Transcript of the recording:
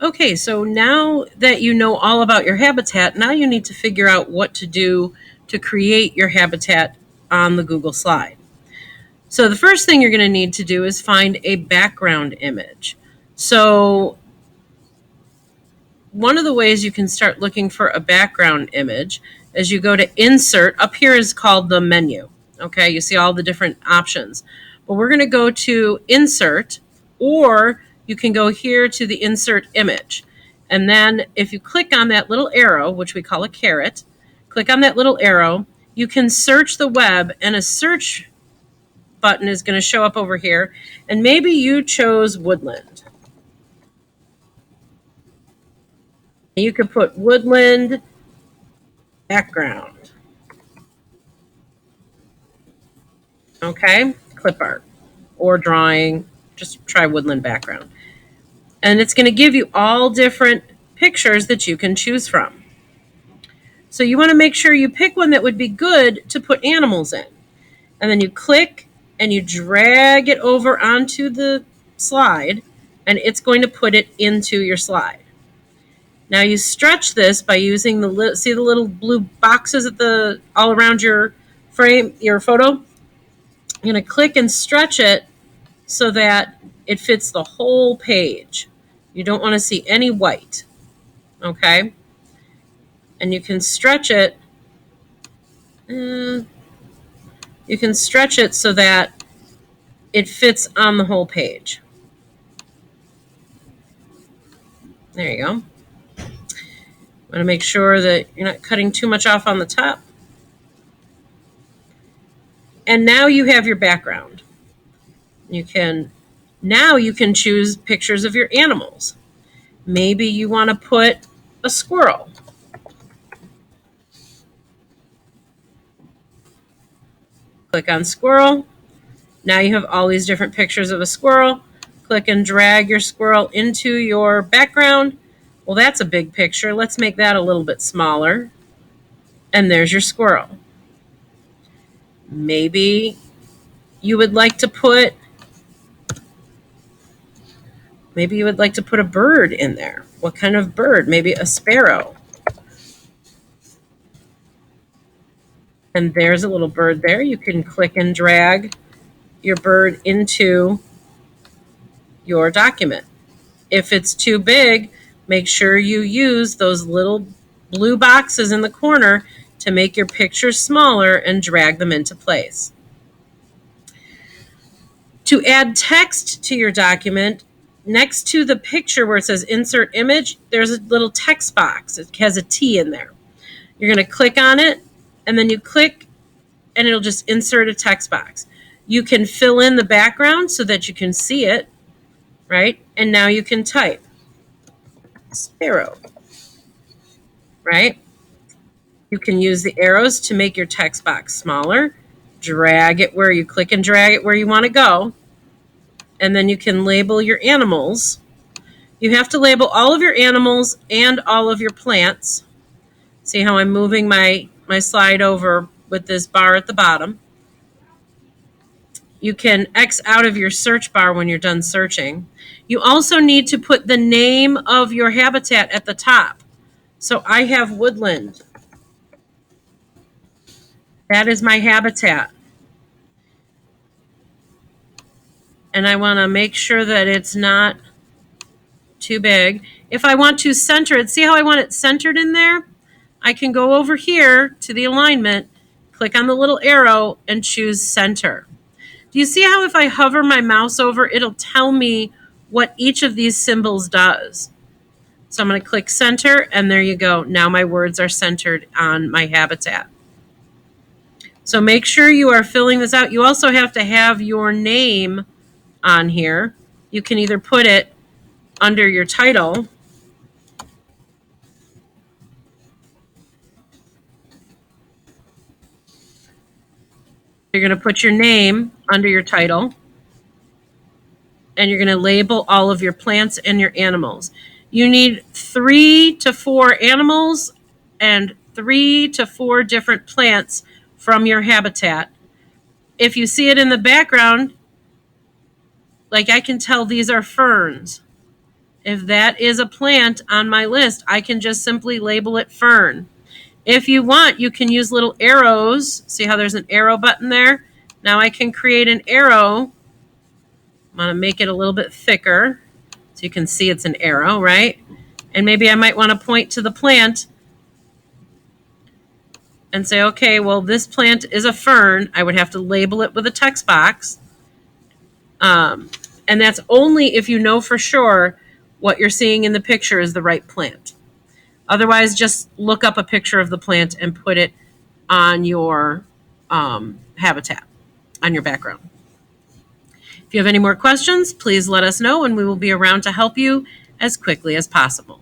Okay, so now that you know all about your habitat, now you need to figure out what to do to create your habitat on the Google slide. So the first thing you're going to need to do is find a background image. So one of the ways you can start looking for a background image is you go to Insert. Up here is called the menu. Okay, you see all the different options. But we're going to go to Insert, or you can go here to the Insert Image. And then if you click on that little arrow, which we call a caret, click on that little arrow, you can search the web, and a search button is going to show up over here. And maybe you chose woodland. You could put woodland background. Okay, clip art or drawing, just try woodland background. And it's going to give you all different pictures that you can choose from. So you want to make sure you pick one that would be good to put animals in. And then you click and you drag it over onto the slide, and it's going to put it into your slide. Now you stretch this by using see the little blue boxes at the all around your frame, your photo. You're going to click and stretch it so that it fits the whole page. You don't want to see any white, okay? And you can stretch it. You can stretch it so that it fits on the whole page. There you go. Want to make sure that you're not cutting too much off on the top. And now you have your background. Now you can choose pictures of your animals. Maybe you want to put a squirrel. Click on squirrel. Now you have all these different pictures of a squirrel. Click and drag your squirrel into your background. Well, that's a big picture. Let's make that a little bit smaller. And there's your squirrel. Maybe you would like to put a bird in there. What kind of bird? Maybe a sparrow. And there's a little bird there. You can click and drag your bird into your document. If it's too big, make sure you use those little blue boxes in the corner to make your pictures smaller and drag them into place. To add text to your document, next to the picture where it says Insert Image, there's a little text box. It has a T in there. You're going to click on it, and then you click, and it'll just insert a text box. You can fill in the background so that you can see it, right? And now you can type sparrow, right? You can use the arrows to make your text box smaller. Drag it where you click and drag it where you want to go. And then you can label your animals. You have to label all of your animals and all of your plants. See how I'm moving my slide over with this bar at the bottom. You can X out of your search bar when you're done searching. You also need to put the name of your habitat at the top. So I have woodland. That is my habitat. And I want to make sure that it's not too big. If I want to center it, see how I want it centered in there? I can go over here to the alignment, click on the little arrow, and choose center. Do you see how if I hover my mouse over, it'll tell me what each of these symbols does? So I'm going to click center, and there you go. Now my words are centered on my habitat. So make sure you are filling this out. You also have to have your name on here. You can either put it under your title. You're going to put your name under your title, and you're going to label all of your plants and your animals. You need 3 to 4 animals and 3 to 4 different plants from your habitat. If you see it in the background, like I can tell these are ferns. If that is a plant on my list, I can just simply label it fern. If you want, you can use little arrows. See how there's an arrow button there? Now I can create an arrow. I'm going to make it a little bit thicker so you can see it's an arrow, right? And maybe I might want to point to the plant and say, okay, well, this plant is a fern. I would have to label it with a text box. And that's only if you know for sure what you're seeing in the picture is the right plant. Otherwise, just look up a picture of the plant and put it on your habitat, on your background. If you have any more questions, please let us know and we will be around to help you as quickly as possible.